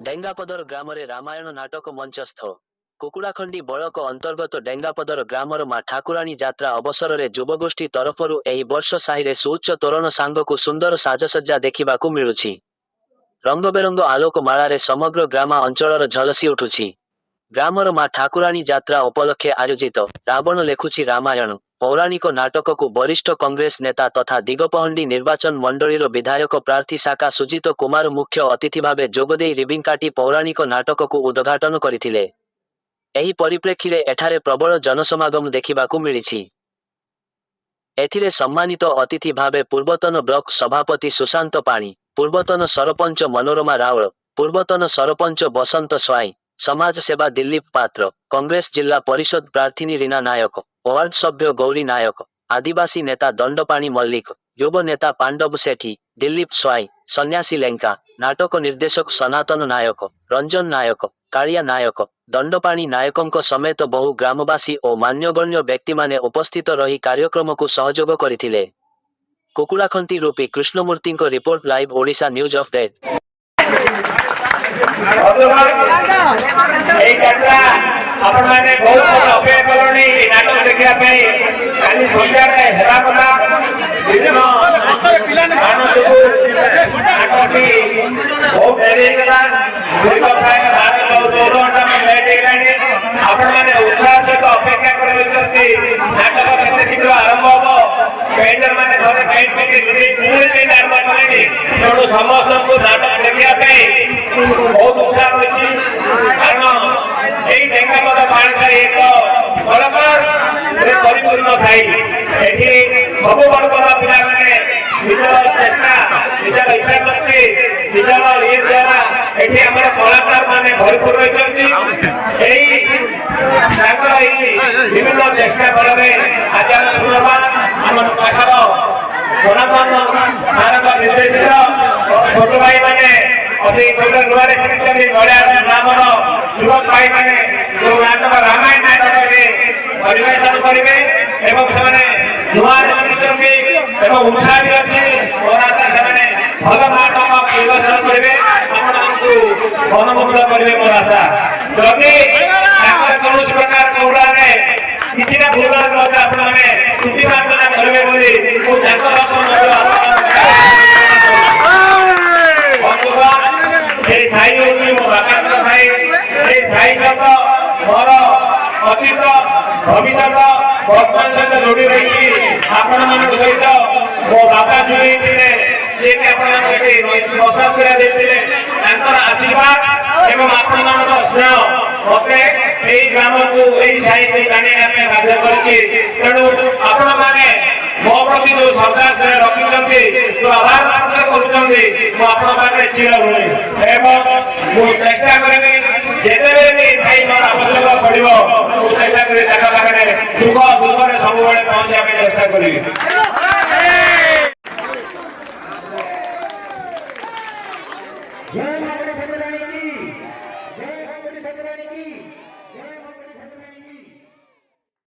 ଡେଙ୍ଗାପଦର ଗ୍ରାମରେ ରାମାୟଣ ନାଟକ ମଞ୍ଚସ୍ଥ। କୁକୁଡ଼ାଖଣ୍ଡି ବଳକ ଅନ୍ତର୍ଗତ ଡେଙ୍ଗାପଦର ଗ୍ରାମର ମା ଠାକୁରାଣୀ ଯାତ୍ରା ଅବସରରେ ଯୁବଗୋଷ୍ଠୀ ତରଫରୁ ଏହି ବର୍ଷ ସାହିରେ ସୁଉଚ୍ଚ ତୋରଣ ସାଙ୍ଗକୁ ସୁନ୍ଦର ସାଜସଜ୍ଜା ଦେଖିବାକୁ ମିଳୁଛି। ରଙ୍ଗବେରଙ୍ଗ ଆଲୋକ ମାଳାରେ ସମଗ୍ର ଗ୍ରାମ ଅଞ୍ଚଳର ଝଲସି ଉଠୁଛି। ଗ୍ରାମର ମା ଠାକୁରାଣୀ ଯାତ୍ରା ଉପଲକ୍ଷେ ଆୟୋଜିତ ରାବଣ ଲେଖୁଛି ରାମାୟଣ ପୌରାଣିକ ନାଟକକୁ ବରିଷ୍ଠ କଂଗ୍ରେସ ନେତା ତଥା ଦିଗପହଣ୍ଡି ନିର୍ବାଚନ ମଣ୍ଡଳୀର ବିଧାୟକ ପ୍ରାର୍ଥୀ ଶାଖା ସୁଜିତ କୁମାର ମୁଖ୍ୟ ଅତିଥି ଭାବେ ଯୋଗଦେଇ ରିବିନ୍ କାଟି ପୌରାଣିକ ନାଟକକୁ ଉଦ୍ଘାଟନ କରିଥିଲେ। ଏହି ପରିପ୍ରେକ୍ଷୀରେ ଏଠାରେ ପ୍ରବଳ ଜନସମାଗମ ଦେଖିବାକୁ ମିଳିଛି। ଏଥିରେ ସମ୍ମାନିତ ଅତିଥି ଭାବେ ପୂର୍ବତନ ବ୍ଲକ ସଭାପତି ସୁଶାନ୍ତ ପାଣି, ପୂର୍ବତନ ସରପଞ୍ଚ ମନୋରମା ରାଉଳ, ପୂର୍ବତନ ସରପଞ୍ଚ ବସନ୍ତ ସ୍ୱାଇଁ, ସମାଜ ସେବା ଦିଲ୍ଲୀପ ପାତ୍ର, କଂଗ୍ରେସ ଜିଲ୍ଲା ପରିଷଦ ପ୍ରାର୍ଥିନୀ ରୀନା ନାୟକ, ୱାର୍ଡ ସଭ୍ୟ ଗୌରୀ ନାୟକ, ଆଦିବାସୀ ନେତା ଦଣ୍ଡପାଣି ମଲ୍ଲିକ, ଯୁବ ନେତା ପାଣ୍ଡବ ସେଠୀ, ଦିଲ୍ଲୀପ ସ୍ୱାଇଁ, ସନ୍ନ୍ୟାସୀ ଲେଙ୍କା, ନାଟକ ନିର୍ଦ୍ଦେଶକ ସନାତନ ନାୟକ, ରଞ୍ଜନ ନାୟକ, କାଳିଆ ନାୟକ, ଦଣ୍ଡପାଣି ନାୟକଙ୍କ ସମେତ ବହୁ ଗ୍ରାମବାସୀ ଓ ମାନ୍ୟଗଣ୍ୟ ବ୍ୟକ୍ତିମାନେ ଉପସ୍ଥିତ ରହି କାର୍ଯ୍ୟକ୍ରମକୁ ସହଯୋଗ କରିଥିଲେ। କୁକୁଡ଼ାଖଣ୍ଡି ରୂପୀ କୃଷ୍ଣମୂର୍ତ୍ତିଙ୍କ report live Odisha news update. आपने बहुत अपेक्षा कलोनी नाटक देखा काली सन्ध्या हेरापदा विभिन्न बहुत डेरी दीर्घ प्राय 12-14 घंटा में लेट आपने उत्साह सहित अपेक्षा कर नाटक केते शीघ्र आरंभ हम पेंटर मैंने घरे पेंट आरंभ कले तेणु समस्त को नाटक देखा बहुत उत्साह रही कारण यही डेंगापद पाणसाही एक बराबर परिपूर्ण थाई सब वर्गर पिला निजर चेष्टा निजर इच्छा शक्ति निजर ये द्वारा ये कलाकार मैंने भरपूर रही विभिन्न चेष्टा फल आज आम पाखर सनातन भारत निर्देशित छोट भाई मैंने अति छोट नुआरे नड़िया ग्रामर युवक भाई मैंने जो नाटक रामायण नाटक परिवेशन करेंगे उत्साह भी अच्छी भल नाटक परिवेशन करेंगे मनमुग्ध करेंगे मोर आशा जदि कौन प्रकार कौड़ा किसी ना भूल आपने स्तुति मार्जना करेंगे मोर अतीत भविष्य वर्तमान सहित जोड़ी रही आपण मान सहित मो बाबा जोड़ी बसवास आशीर्वाद एवं आपण मान स्नेह मत ग्राम को साई टाणी बाध्य करू आपण मैंने मो प्रति जो श्रद्धा से रखी जो आभार कर चिर ऋणी एवं मुझे चेष्टा करी जिते साई मोर आवश्यक पड़ो चेष्टा करी सुख दुख सब पहुंचा चेष्टा करी।